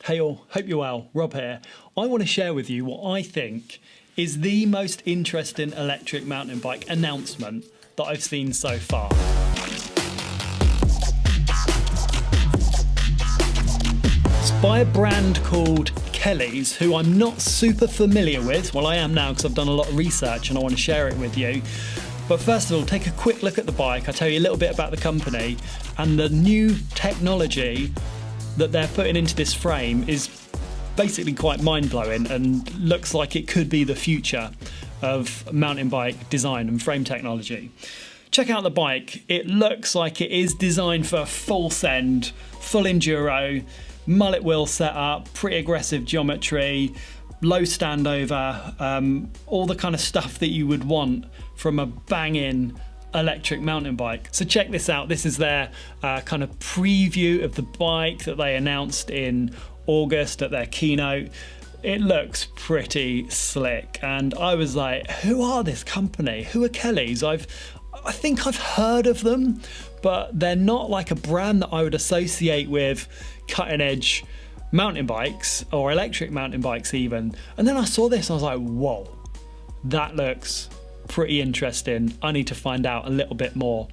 Hey all, hope you're well, Rob here. I want to share with you what I think is the most interesting electric mountain bike announcement that I've seen so far. It's by a brand called Kelly's, who I'm not super familiar with. Well, I am now because I've done a lot of research and I want to share it with you. But first of all, take a quick look at the bike. I'll tell you a little bit about the company, and the new technology that they're putting into this frame is basically quite mind-blowing and looks like it could be the future of mountain bike design and frame technology. Check out the bike. It looks like it is designed for full send, full enduro, mullet wheel setup, pretty aggressive geometry, low standover, all the kind of stuff that you would want from a banging electric mountain bike. So check this out. This is their kind of preview of the bike that they announced in August at their keynote. It looks pretty slick, and I was like, who are this company? Who are Kelly's? I think I've heard of them, but they're not like a brand that I would associate with cutting edge mountain bikes or electric mountain bikes even. And then I saw this and I was like, whoa, that looks pretty interesting. I need to find out a little bit more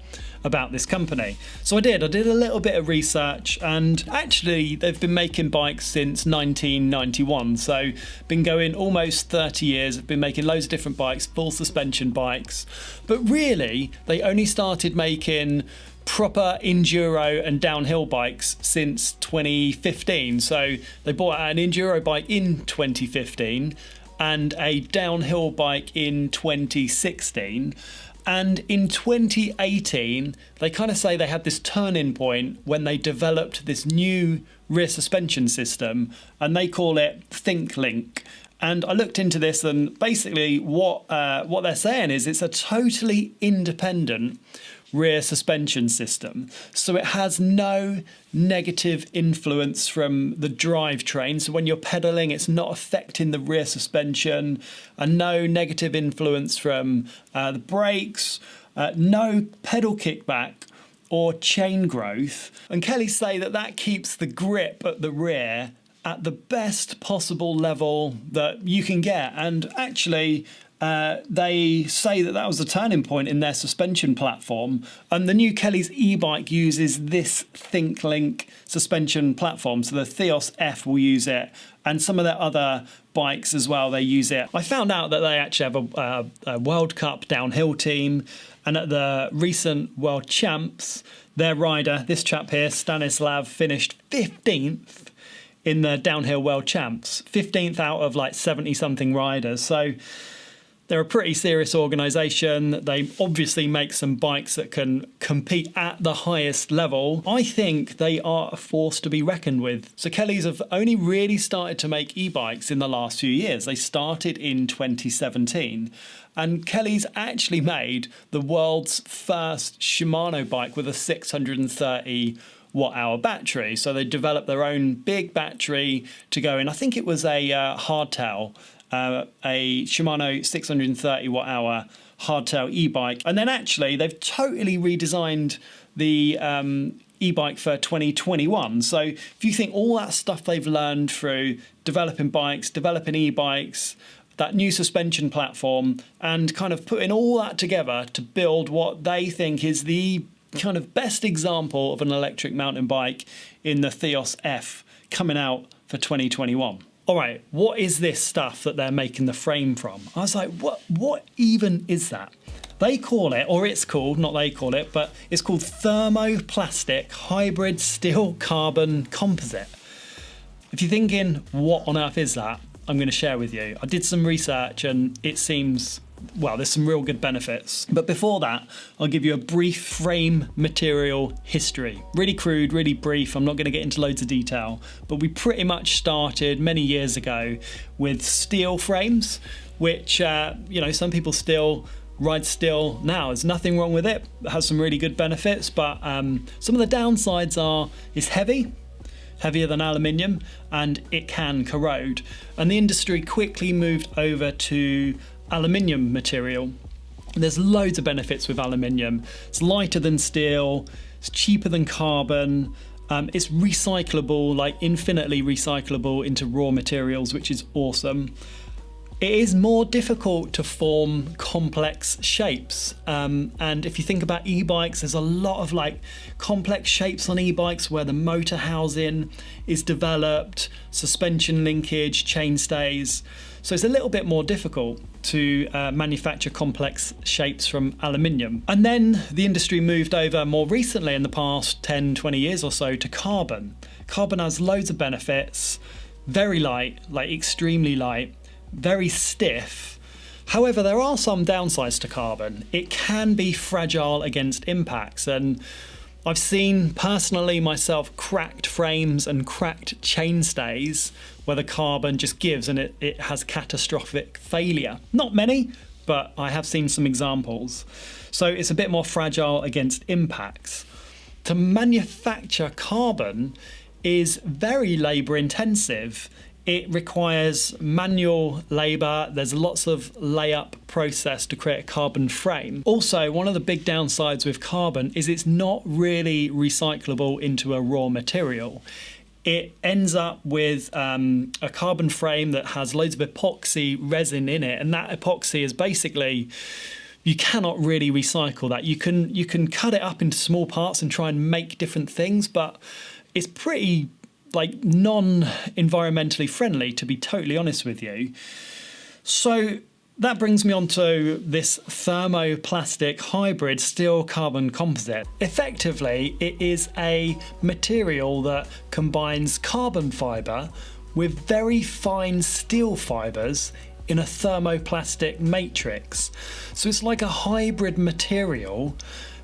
about this company. So I did a little bit of research, and actually they've been making bikes since 1991, so been going almost 30 years. They've been making loads of different bikes, full suspension bikes, but really they only started making proper enduro and downhill bikes since 2015. So they bought out an enduro bike in 2015 and a downhill bike in 2016. And in 2018, they kind of say they had this turning point when they developed this new rear suspension system, and they call it ThinkLink. And I looked into this, and basically what they're saying is it's a totally independent rear suspension system. So it has no negative influence from the drivetrain. So when you're pedaling, it's not affecting the rear suspension, and no negative influence from the brakes, no pedal kickback or chain growth. And Kelly say that keeps the grip at the rear at the best possible level that you can get. And actually, they say that was a turning point in their suspension platform, and the new Kelly's e-bike uses this ThinkLink suspension platform. So the THEOS F will use it, and some of their other bikes as well, they use it. I found out that they actually have a World Cup downhill team, and at the recent World Champs, their rider, this chap here, Stanislav, finished 15th in the downhill World Champs, 15th out of like 70 something riders. So they're a pretty serious organisation. They obviously make some bikes that can compete at the highest level. I think they are a force to be reckoned with. So Kelly's have only really started to make e-bikes in the last few years. They started in 2017. And Kelly's actually made the world's first Shimano bike with a 630 watt-hour battery. So they developed their own big battery to go in. I think it was a hardtail, a Shimano 630 watt-hour hardtail e-bike. And then actually they've totally redesigned the e-bike for 2021. So if you think all that stuff they've learned through developing bikes, developing e-bikes, that new suspension platform, and kind of putting all that together to build what they think is the kind of best example of an electric mountain bike in the THEOS F coming out for 2021. All right, what is this stuff that they're making the frame from? I was like, what even is that? They call it, or it's called, not they call it, but it's called thermoplastic hybrid steel carbon composite. If you're thinking, what on earth is that? I'm going to share with you. I did some research and it seems, well, there's some real good benefits. But before that, I'll give you a brief frame material history. Really crude, really brief. I'm not going to get into loads of detail, but we pretty much started many years ago with steel frames, which, some people still ride steel now. There's nothing wrong with it. It has some really good benefits, but some of the downsides are it's heavier than aluminium, and it can corrode. And the industry quickly moved over to aluminium material. There's loads of benefits with aluminium. It's lighter than steel, it's cheaper than carbon, It's recyclable, like infinitely recyclable into raw materials, which is awesome. It is more difficult to form complex shapes. And if you think about e-bikes, there's a lot of like complex shapes on e-bikes where the motor housing is developed, suspension linkage, chain stays. So it's a little bit more difficult to manufacture complex shapes from aluminium. And then the industry moved over more recently in the past 10, 20 years or so to carbon. Carbon has loads of benefits, very light, like extremely light, very stiff. However, there are some downsides to carbon. It can be fragile against impacts, and I've seen personally myself cracked frames and cracked chainstays where the carbon just gives and it has catastrophic failure. Not many, but I have seen some examples. So it's a bit more fragile against impacts. To manufacture carbon is very labour intensive. It requires manual labour. There's lots of layup process to create a carbon frame. Also, one of the big downsides with carbon is it's not really recyclable into a raw material. It ends up with a carbon frame that has loads of epoxy resin in it, and that epoxy is basically, you cannot really recycle that. You can cut it up into small parts and try and make different things, but it's pretty like non-environmentally friendly, to be totally honest with you. So that brings me on to this thermoplastic hybrid steel carbon composite. Effectively, it is a material that combines carbon fibre with very fine steel fibres in a thermoplastic matrix. So it's like a hybrid material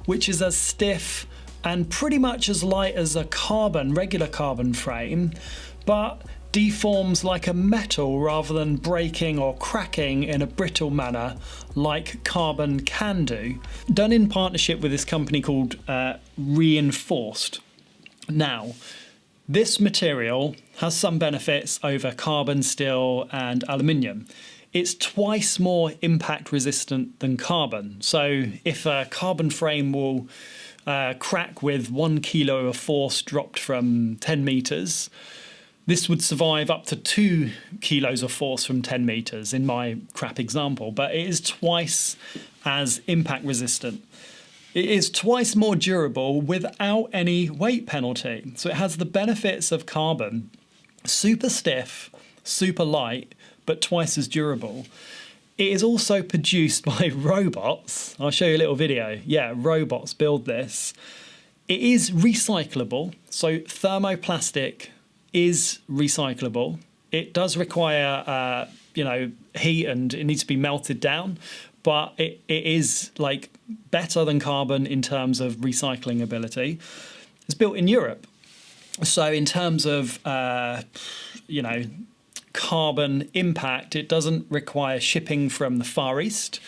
which is as stiff and pretty much as light as a regular carbon frame, but deforms like a metal rather than breaking or cracking in a brittle manner like carbon can do. Done in partnership with this company called Reinforced. Now, this material has some benefits over carbon, steel and aluminium. It's twice more impact resistant than carbon. So if a carbon frame will crack with 1 kilo of force dropped from 10 meters, this would survive up to 2 kilos of force from 10 meters in my crap example, but it is twice as impact resistant. It is twice more durable without any weight penalty. So it has the benefits of carbon, super stiff, super light, but twice as durable. It is also produced by robots. I'll show you a little video. Yeah, robots build this. It is recyclable. So thermoplastic is recyclable. It does require, heat, and it needs to be melted down, but it is like better than carbon in terms of recycling ability. It's built in Europe. So in terms of, carbon impact, it doesn't require shipping from the Far East.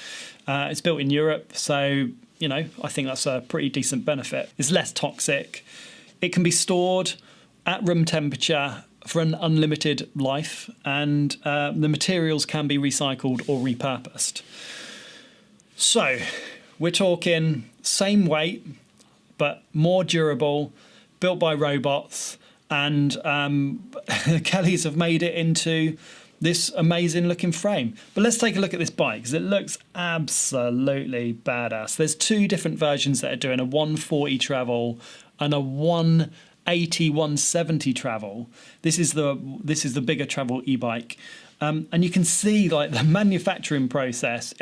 It's built in Europe, so I think that's a pretty decent benefit. It's less toxic. It can be stored at room temperature for an unlimited life, and the materials can be recycled or repurposed. So we're talking same weight but more durable, built by robots, and Kellys have made it into this amazing looking frame. But let's take a look at this bike because it looks absolutely badass. There's two different versions that are doing a 140 travel and a 180, 170 travel. This is the bigger travel e-bike. And you can see like the manufacturing process.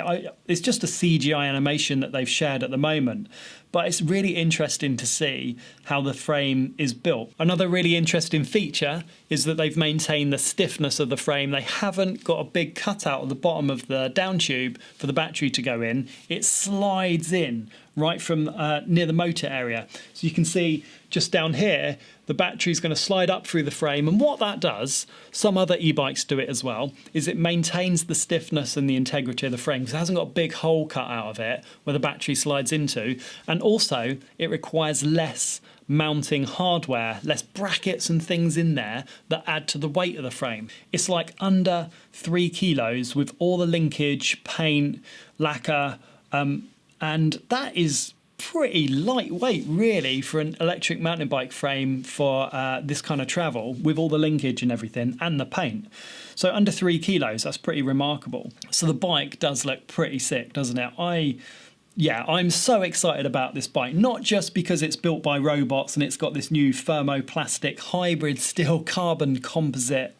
It's just a CGI animation that they've shared at the moment, but it's really interesting to see how the frame is built. Another really interesting feature is that they've maintained the stiffness of the frame. They haven't got a big cutout at the bottom of the down tube for the battery to go in. It slides in right from near the motor area. So you can see just down here, the battery is going to slide up through the frame, and what that does, some other e-bikes do it as well, is it maintains the stiffness and the integrity of the frame because it hasn't got a big hole cut out of it where the battery slides into, and also it requires less mounting hardware, less brackets and things in there that add to the weight of the frame. It's like under 3 kilos with all the linkage, paint, lacquer, and that is pretty lightweight really for an electric mountain bike frame for this kind of travel, with all the linkage and everything and the paint. So under 3 kilos, that's pretty remarkable. So the bike does look pretty sick, doesn't it? I'm so excited about this bike, not just because it's built by robots and it's got this new thermoplastic hybrid steel carbon composite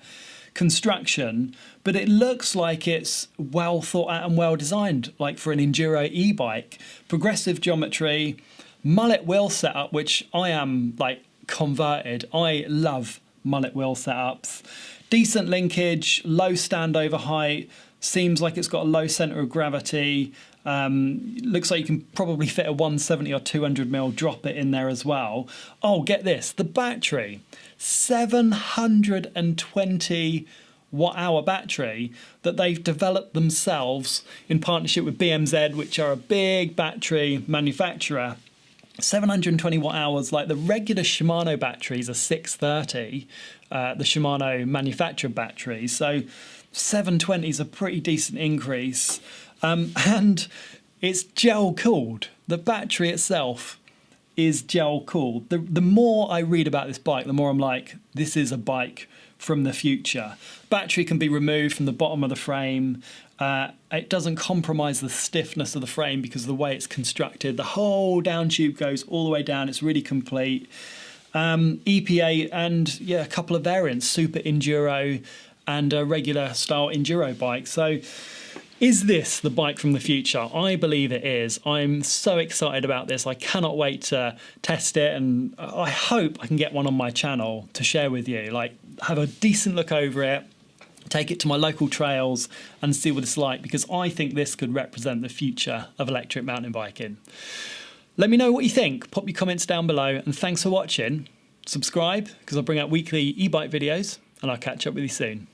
construction, but it looks like it's well thought out and well designed, like for an enduro e-bike. Progressive geometry, mullet wheel setup, which I am like converted. I love mullet wheel setups. Decent linkage, low standover height, seems like it's got a low center of gravity. Looks like you can probably fit a 170 or 200mm drop it in there as well. Oh, get this, the battery, 720 watt-hour battery that they've developed themselves in partnership with BMZ, which are a big battery manufacturer. 720 watt-hours, like the regular Shimano batteries are 630, the Shimano manufactured batteries. So 720 is a pretty decent increase. And it's gel cooled. The battery itself is gel cooled. The more I read about this bike, the more I'm like, this is a bike from the future. Battery can be removed from the bottom of the frame. It doesn't compromise the stiffness of the frame because of the way it's constructed. The whole down tube goes all the way down. It's really complete. EP8 and a couple of variants, Super Enduro and a regular style enduro bike. So is this the bike from the future? I believe it is. I'm so excited about this. I cannot wait to test it, and I hope I can get one on my channel to share with you. Like, have a decent look over it, take it to my local trails and see what it's like, because I think this could represent the future of electric mountain biking. Let me know what you think. Pop your comments down below, and thanks for watching. Subscribe, because I'll bring out weekly e-bike videos, and I'll catch up with you soon.